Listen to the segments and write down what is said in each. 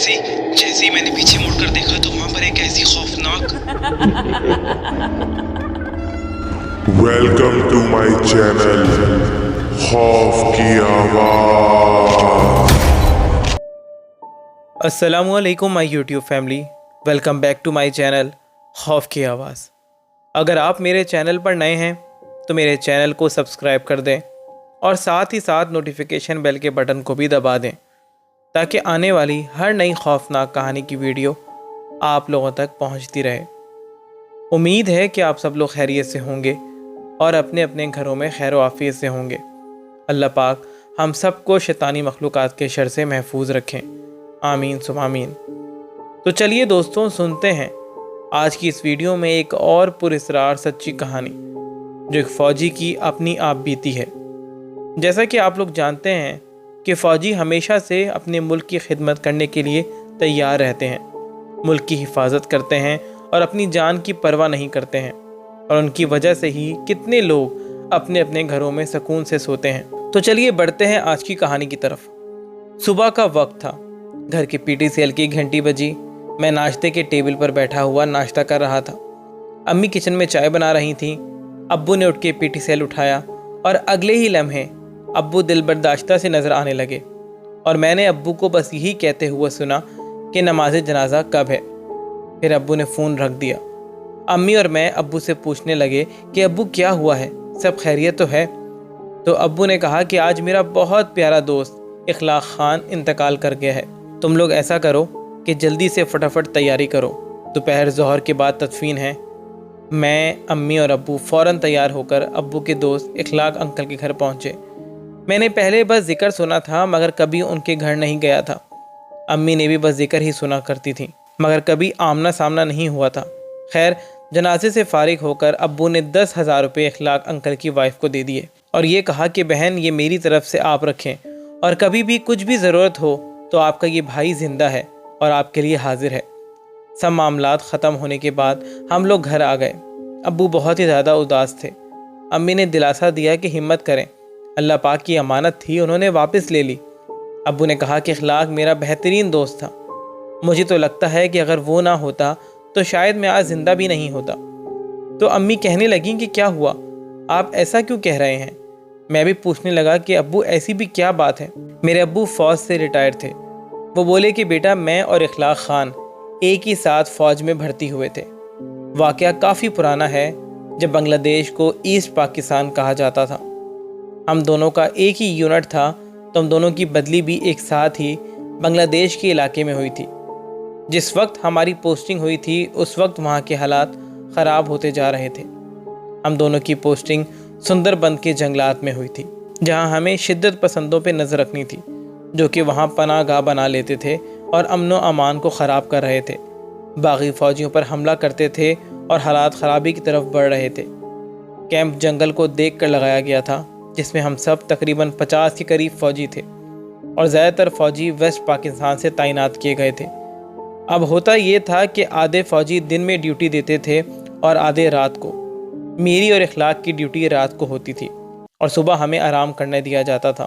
जैसे ही मैंने पीछे मुड़कर देखा तो वहां पर एक ऐसी खौफनाक वेलकम टू माय चैनल खौफ की आवाज़। अस्सलामुअलैकुम my YouTube family, welcome back to my channel खौफ की आवाज़। अगर आप मेरे चैनल पर नए हैं तो मेरे चैनल को सब्सक्राइब कर दें और साथ ही साथ नोटिफिकेशन बेल के बटन को भी दबा दें ताकि आने वाली हर नई खौफनाक कहानी की वीडियो आप लोगों तक पहुंचती रहे। उम्मीद है कि आप सब लोग खैरियत से होंगे और अपने अपने घरों में खैर व आफियत से होंगे। अल्लाह पाक हम सबको शैतानी मखलूक़ात के शर से महफूज रखें, आमीन सुम आमीन। तो चलिए दोस्तों, सुनते हैं आज की इस वीडियो में एक और पुरअसरार सच्ची कहानी जो एक फ़ौजी की अपनी आप बीती है। जैसा कि आप लोग जानते हैं कि फ़ौजी हमेशा से अपने मुल्क की खिदमत करने के लिए तैयार रहते हैं, मुल्क की हिफाजत करते हैं और अपनी जान की परवाह नहीं करते हैं, और उनकी वजह से ही कितने लोग अपने अपने घरों में सुकून से सोते हैं। तो चलिए बढ़ते हैं आज की कहानी की तरफ। सुबह का वक्त था, घर के पीटीसीएल की घंटी बजी। मैं नाश्ते के टेबल पर बैठा हुआ नाश्ता कर रहा था। अम्मी किचन में चाय बना रही थीं। अब्बू ने उठ के पीटीसीएल उठाया और अगले ही लम्हे अब्बू दिलबर्दाश्ता से नज़र आने लगे, और मैंने अब्बू को बस यही कहते हुए सुना कि नमाज जनाजा कब है। फिर अब्बू ने फ़ोन रख दिया। अम्मी और मैं अब्बू से पूछने लगे कि अब्बू क्या हुआ है, सब खैरियत तो है? तो अब्बू ने कहा कि आज मेरा बहुत प्यारा दोस्त इखलाक ख़ान इंतकाल कर गया है। तुम लोग ऐसा करो कि जल्दी से फटाफट तैयारी करो, दोपहर ज़ोहर के बाद तदफीन है। मैं, अम्मी और अब्बू फ़ौरन तैयार होकर अब्बू के दोस्त इखलाक अंकल के घर पहुँचे। मैंने पहले बस जिक्र सुना था मगर कभी उनके घर नहीं गया था। अम्मी ने भी बस जिक्र ही सुना करती थी मगर कभी आमना सामना नहीं हुआ था। खैर, जनाजे से फारिग होकर अब्बू ने 10,000 रुपये इखलाक अंकल की वाइफ को दे दिए और ये कहा कि बहन, ये मेरी तरफ से आप रखें और कभी भी कुछ भी ज़रूरत हो तो आपका ये भाई ज़िंदा है और आपके लिए हाजिर है। सब मामलात ख़त्म होने के बाद हम लोग घर आ गए। अब्बू बहुत ही ज़्यादा उदास थे। अम्मी ने दिलासा दिया कि हिम्मत करें, अल्लाह पाक की अमानत थी, उन्होंने वापस ले ली। अब्बू ने कहा कि इखलाक मेरा बेहतरीन दोस्त था, मुझे तो लगता है कि अगर वो ना होता तो शायद मैं आज ज़िंदा भी नहीं होता। तो अम्मी कहने लगी कि क्या हुआ, आप ऐसा क्यों कह रहे हैं? मैं भी पूछने लगा कि अब्बू ऐसी भी क्या बात है। मेरे अब्बू फ़ौज से रिटायर थे। वो बोले कि बेटा, मैं और इखलाक ख़ान एक ही साथ फ़ौज में भर्ती हुए थे। वाक़या काफ़ी पुराना है, जब बांग्लादेश को ईस्ट पाकिस्तान कहा जाता था। हम दोनों का एक ही यूनिट था, तो हम दोनों की बदली भी एक साथ ही बांग्लादेश के इलाके में हुई थी। जिस वक्त हमारी पोस्टिंग हुई थी उस वक्त वहाँ के हालात ख़राब होते जा रहे थे। हम दोनों की पोस्टिंग सुंदरबंद के जंगलात में हुई थी, जहाँ हमें शिद्दत पसंदों पे नज़र रखनी थी, जो कि वहाँ पनाह गाह बना लेते थे और अमन व अमान को ख़राब कर रहे थे, बागी फ़ौजियों पर हमला करते थे और हालात ख़राबी की तरफ बढ़ रहे थे। कैंप जंगल को देख कर लगाया गया था, जिसमें हम सब तकरीबन 50 के करीब फ़ौजी थे और ज़्यादातर फ़ौजी वेस्ट पाकिस्तान से तैनात किए गए थे। अब होता ये था कि आधे फ़ौजी दिन में ड्यूटी देते थे और आधे रात को। मेरी और इखलाक की ड्यूटी रात को होती थी और सुबह हमें आराम करने दिया जाता था।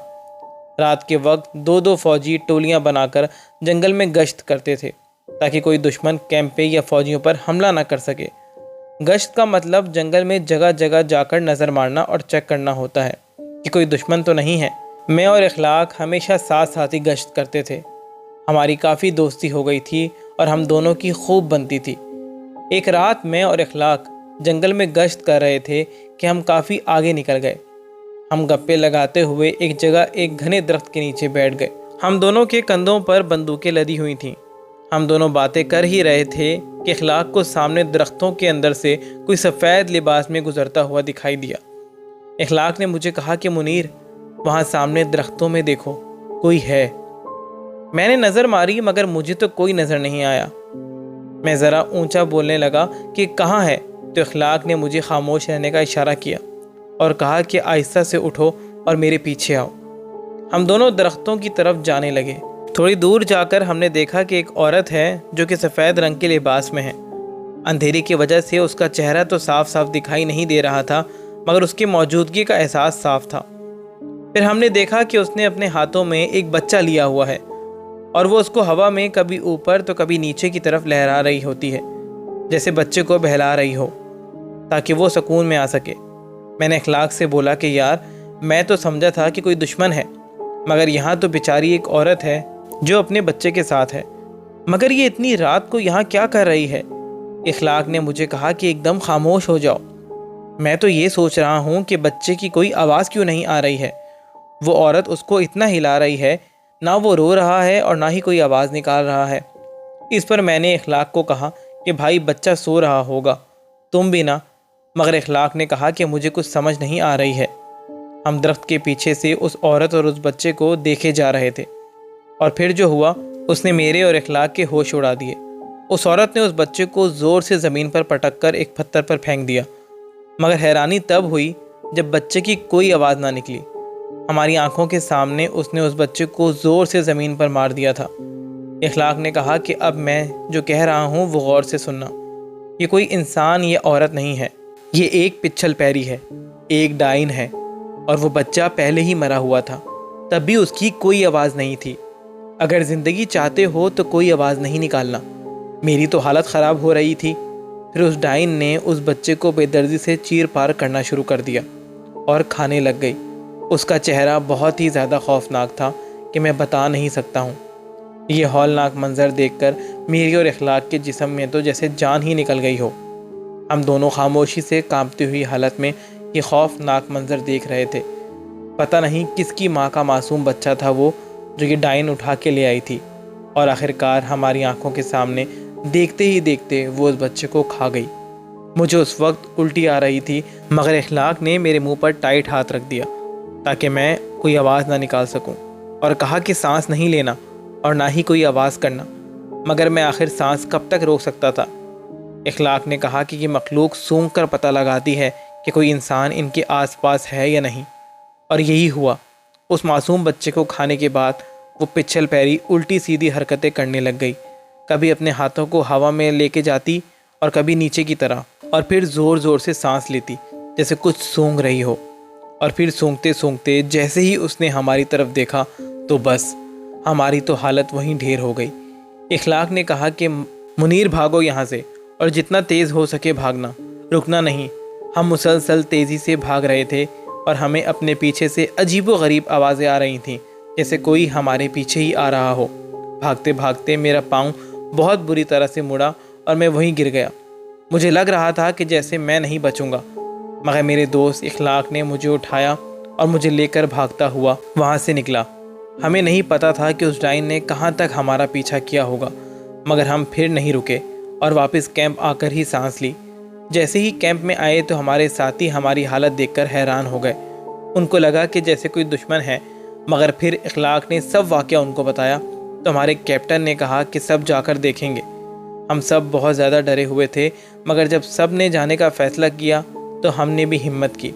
रात के वक्त दो दो फ़ौजी टोलियां बनाकर जंगल में गश्त करते थे ताकि कोई दुश्मन कैंप पे या फ़ौजियों पर हमला ना कर सके। गश्त का मतलब जंगल में जगह जगह जाकर नज़र मारना और चेक करना होता है कि कोई दुश्मन तो नहीं है। मैं और इखलाक हमेशा साथ साथ ही गश्त करते थे। हमारी काफ़ी दोस्ती हो गई थी और हम दोनों की खूब बनती थी। एक रात मैं और इखलाक जंगल में गश्त कर रहे थे कि हम काफ़ी आगे निकल गए। हम गप्पे लगाते हुए एक जगह एक घने दरख्त के नीचे बैठ गए। हम दोनों के कंधों पर बंदूकें लदी हुई थीं। हम दोनों बातें कर ही रहे थे कि इखलाक को सामने दरख्तों के अंदर से कोई सफ़ेद लिबास में गुजरता हुआ दिखाई दिया। इखलाक ने मुझे कहा कि मुनीर, वहाँ सामने दरख्तों में देखो, कोई है। मैंने नज़र मारी मगर मुझे तो कोई नज़र नहीं आया। मैं ज़रा ऊंचा बोलने लगा कि कहाँ है, तो इखलाक ने मुझे खामोश रहने का इशारा किया और कहा कि आहिस्ता से उठो और मेरे पीछे आओ। हम दोनों दरख्तों की तरफ जाने लगे। थोड़ी दूर जाकर हमने देखा कि एक औरत है जो कि सफ़ेद रंग के लिबास में है। अंधेरे की वजह से उसका चेहरा तो साफ साफ दिखाई नहीं दे रहा था, मगर उसकी मौजूदगी का एहसास साफ था। फिर हमने देखा कि उसने अपने हाथों में एक बच्चा लिया हुआ है। اور وہ اس کو ہوا میں کبھی اوپر تو کبھی نیچے کی طرف لہرا رہی ہوتی ہے، جیسے بچے کو بہلا رہی ہو تاکہ وہ سکون میں آ سکے۔ میں نے اخلاق سے بولا کہ یار میں تو سمجھا تھا کہ کوئی دشمن ہے، مگر یہاں تو بیچاری ایک عورت ہے جو اپنے بچے کے ساتھ ہے، مگر یہ اتنی رات کو یہاں کیا کر رہی ہے؟ اخلاق نے مجھے کہا کہ ایک دم خاموش ہو جاؤ، میں تو یہ سوچ رہا ہوں کہ بچے کی کوئی آواز کیوں نہیں آ رہی ہے؟ وہ عورت اس کو اتنا ہلا رہی ہے، نہ وہ رو رہا ہے اور نہ ہی کوئی آواز نکال رہا ہے۔ اس پر میں نے اخلاق کو کہا کہ بھائی بچہ سو رہا ہوگا، تم بھی نہ، مگر اخلاق نے کہا کہ مجھے کچھ سمجھ نہیں آ رہی ہے۔ ہم درخت کے پیچھے سے اس عورت اور اس بچے کو دیکھے جا رہے تھے، اور پھر جو ہوا اس نے میرے اور اخلاق کے ہوش اڑا دیے۔ اس عورت نے اس بچے کو زور سے زمین پر پٹک کر ایک پتھر پر پھینک دیا، مگر حیرانی تب ہوئی جب بچے کی کوئی آواز نہ نکلی۔ ہماری آنکھوں کے سامنے اس نے اس بچے کو زور سے زمین پر مار دیا تھا۔ اخلاق نے کہا کہ اب میں جو کہہ رہا ہوں وہ غور سے سننا، یہ کوئی انسان یا عورت نہیں ہے، یہ ایک پچھل پیری ہے، ایک ڈائن ہے، اور وہ بچہ پہلے ہی مرا ہوا تھا، تب بھی اس کی کوئی آواز نہیں تھی۔ اگر زندگی چاہتے ہو تو کوئی آواز نہیں نکالنا۔ میری تو حالت خراب ہو رہی تھی۔ پھر اس ڈائن نے اس بچے کو بے دردی سے چیر پار کرنا شروع کر دیا اور کھانے لگ گئی۔ اس کا چہرہ بہت ہی زیادہ خوفناک تھا کہ میں بتا نہیں سکتا ہوں۔ یہ ہولناک منظر دیکھ کر میری اور اخلاق کے جسم میں تو جیسے جان ہی نکل گئی ہو۔ ہم دونوں خاموشی سے کانپتی ہوئی حالت میں یہ خوفناک منظر دیکھ رہے تھے۔ پتہ نہیں کس کی ماں کا معصوم بچہ تھا وہ جو یہ ڈائن اٹھا کے لے آئی تھی، اور آخرکار ہماری آنکھوں کے سامنے دیکھتے ہی دیکھتے وہ اس بچے کو کھا گئی۔ مجھے اس وقت الٹی آ رہی تھی، مگر اخلاق نے میرے منہ پر ٹائٹ ہاتھ رکھ دیا تاکہ میں کوئی آواز نہ نکال سکوں، اور کہا کہ سانس نہیں لینا اور نہ ہی کوئی آواز کرنا، مگر میں آخر سانس کب تک روک سکتا تھا؟ اخلاق نے کہا کہ یہ مخلوق سونگھ کر پتہ لگاتی ہے کہ کوئی انسان ان کے آس پاس ہے یا نہیں، اور یہی ہوا۔ اس معصوم بچے کو کھانے کے بعد وہ پچھل پیری الٹی سیدھی حرکتیں کرنے لگ گئی، کبھی اپنے ہاتھوں کو ہوا میں لے کے جاتی اور کبھی نیچے کی طرح، اور پھر زور زور سے سانس لیتی جیسے کچھ سونگھ رہی ہو، اور پھر سونگتے سونگتے جیسے ہی اس نے ہماری طرف دیکھا تو بس ہماری تو حالت وہیں ڈھیر ہو گئی۔ اخلاق نے کہا کہ منیر بھاگو یہاں سے، اور جتنا تیز ہو سکے بھاگنا، رکنا نہیں۔ ہم مسلسل تیزی سے بھاگ رہے تھے اور ہمیں اپنے پیچھے سے عجیب و غریب آوازیں آ رہی تھیں جیسے کوئی ہمارے پیچھے ہی آ رہا ہو۔ بھاگتے بھاگتے میرا پاؤں بہت بری طرح سے مڑا اور میں وہیں گر گیا۔ مجھے لگ رہا تھا کہ جیسے میں نہیں بچوں گا، مگر میرے دوست اخلاق نے مجھے اٹھایا اور مجھے لے کر بھاگتا ہوا وہاں سے نکلا۔ ہمیں نہیں پتہ تھا کہ اس ڈائن نے کہاں تک ہمارا پیچھا کیا ہوگا، مگر ہم پھر نہیں رکے اور واپس کیمپ آ کر ہی سانس لی۔ جیسے ہی کیمپ میں آئے تو ہمارے ساتھی ہماری حالت دیکھ کر حیران ہو گئے۔ ان کو لگا کہ جیسے کوئی دشمن ہے، مگر پھر اخلاق نے سب واقعہ ان کو بتایا تو ہمارے کیپٹن نے کہا کہ سب جا کر دیکھیں گے۔ ہم سب بہت زیادہ ڈرے ہوئے تھے، مگر جب سب نے جانے کا فیصلہ کیا تو ہم نے بھی ہمت کی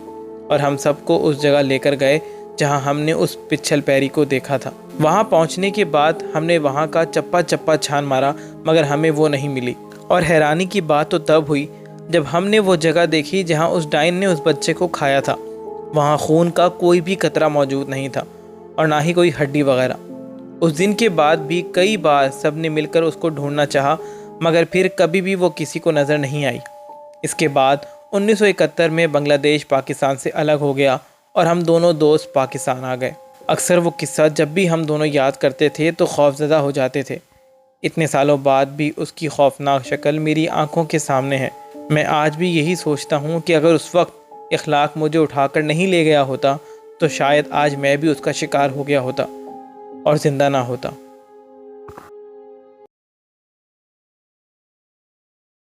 اور ہم سب کو اس جگہ لے کر گئے جہاں ہم نے اس پچھل پیری کو دیکھا تھا۔ وہاں پہنچنے کے بعد ہم نے وہاں کا چپا چپا چھان مارا، مگر ہمیں وہ نہیں ملی، اور حیرانی کی بات تو تب ہوئی جب ہم نے وہ جگہ دیکھی جہاں اس ڈائن نے اس بچے کو کھایا تھا۔ وہاں خون کا کوئی بھی قطرہ موجود نہیں تھا اور نہ ہی کوئی ہڈی وغیرہ۔ اس دن کے بعد بھی کئی بار سب نے مل کر اس کو ڈھونڈنا چاہا، مگر پھر کبھی بھی وہ کسی کو نظر نہیں آئی۔ اس کے بعد 1971 میں بنگلہ دیش پاکستان سے الگ ہو گیا اور ہم دونوں دوست پاکستان آ گئے۔ اکثر وہ قصہ جب بھی ہم دونوں یاد کرتے تھے تو خوفزدہ ہو جاتے تھے۔ اتنے سالوں بعد بھی اس کی خوفناک شکل میری آنکھوں کے سامنے ہے۔ میں آج بھی یہی سوچتا ہوں کہ اگر اس وقت اخلاق مجھے اٹھا کر نہیں لے گیا ہوتا تو شاید آج میں بھی اس کا شکار ہو گیا ہوتا اور زندہ نہ ہوتا۔